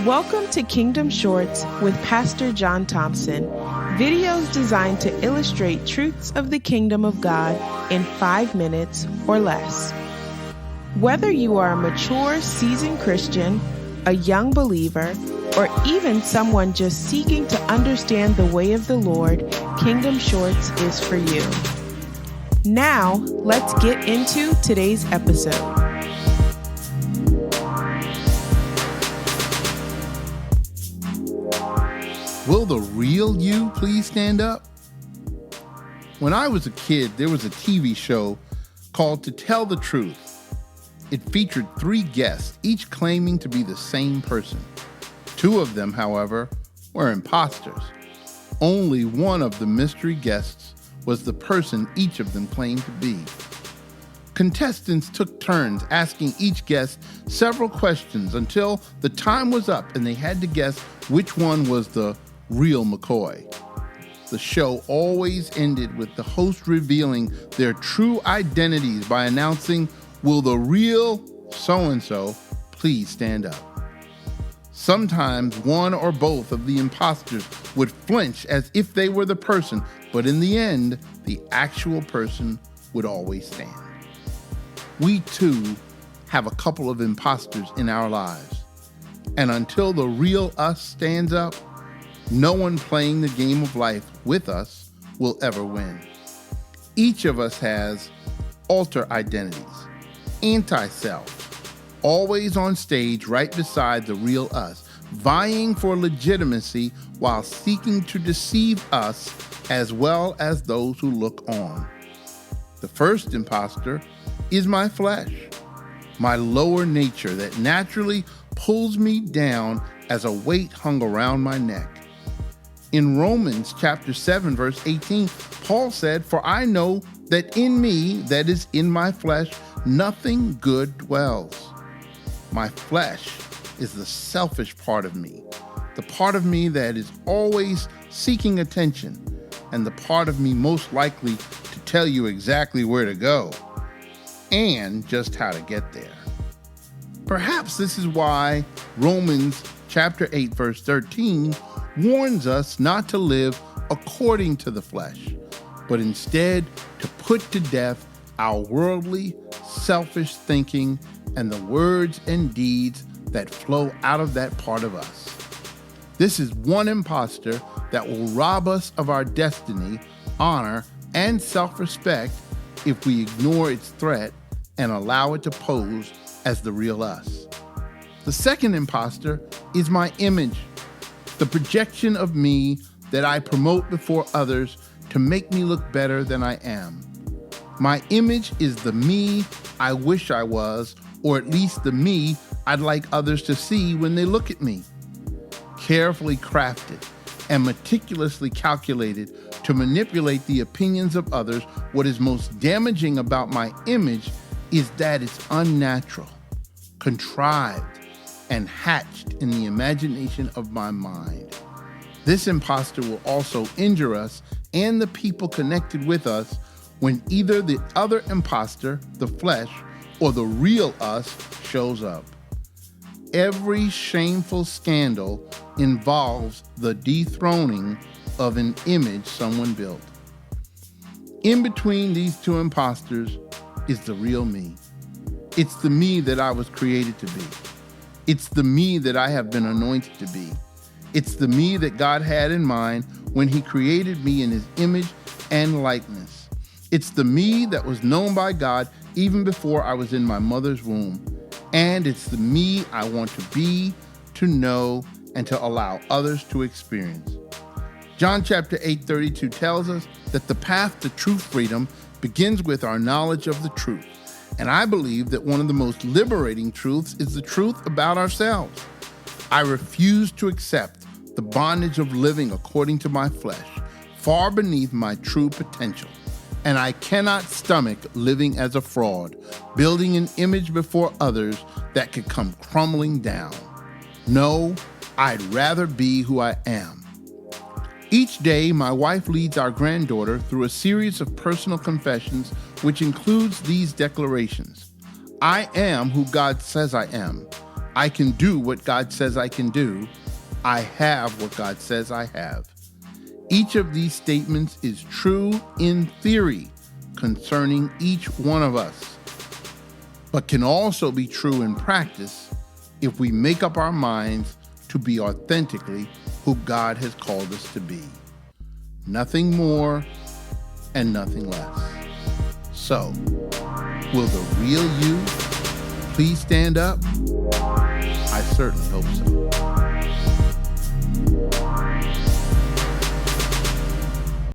Welcome to Kingdom Shorts with Pastor John Thompson, videos designed to illustrate truths of the kingdom of God in 5 minutes or less. Whether you are a mature, seasoned Christian, a young believer, or even someone just seeking to understand the way of the Lord, Kingdom Shorts is for you. Now, let's get into today's episode. Will the real you please stand up? When I was a kid, there was a TV show called To Tell the Truth. It featured 3 guests, each claiming to be the same person. 2 of them, however, were imposters. Only one of the mystery guests was the person each of them claimed to be. Contestants took turns asking each guest several questions until the time was up and they had to guess which one was the real McCoy. The show always ended with the host revealing their true identities by announcing, "Will the real so-and-so please stand up?" Sometimes one or both of the imposters would flinch as if they were the person, but in the end, the actual person would always stand. We too have a couple of imposters in our lives. And until the real us stands up, no one playing the game of life with us will ever win. Each of us has alter identities, anti-self, always on stage right beside the real us, vying for legitimacy while seeking to deceive us as well as those who look on. The first imposter is my flesh, my lower nature that naturally pulls me down as a weight hung around my neck. In Romans chapter 7, verse 18, Paul said, "For I know that in me, that is in my flesh, nothing good dwells." My flesh is the selfish part of me, the part of me that is always seeking attention, and the part of me most likely to tell you exactly where to go and just how to get there. Perhaps this is why Romans chapter 8, verse 13 warns us not to live according to the flesh, but instead to put to death our worldly, selfish thinking and the words and deeds that flow out of that part of us. This is one imposter that will rob us of our destiny, honor, and self-respect if we ignore its threat and allow it to pose as the real us. The second imposter is my image, the projection of me that I promote before others to make me look better than I am. My image is the me I wish I was, or at least the me I'd like others to see when they look at me. Carefully crafted and meticulously calculated to manipulate the opinions of others, what is most damaging about my image is that it's unnatural, contrived, and hatched in the imagination of my mind. This imposter will also injure us and the people connected with us when either the other imposter, the flesh, or the real us shows up. Every shameful scandal involves the dethroning of an image someone built. In between these 2 imposters is the real me. It's the me that I was created to be. It's the me that I have been anointed to be. It's the me that God had in mind when He created me in His image and likeness. It's the me that was known by God even before I was in my mother's womb. And it's the me I want to be, to know, and to allow others to experience. John chapter 8:32 tells us that the path to true freedom begins with our knowledge of the truth. And I believe that one of the most liberating truths is the truth about ourselves. I refuse to accept the bondage of living according to my flesh, far beneath my true potential. And I cannot stomach living as a fraud, building an image before others that could come crumbling down. No, I'd rather be who I am. Each day, my wife leads our granddaughter through a series of personal confessions, which includes these declarations. I am who God says I am. I can do what God says I can do. I have what God says I have. Each of these statements is true in theory concerning each one of us, but can also be true in practice if we make up our minds to be authentically who God has called us to be. Nothing more and nothing less. So, will the real you please stand up? I certainly hope so.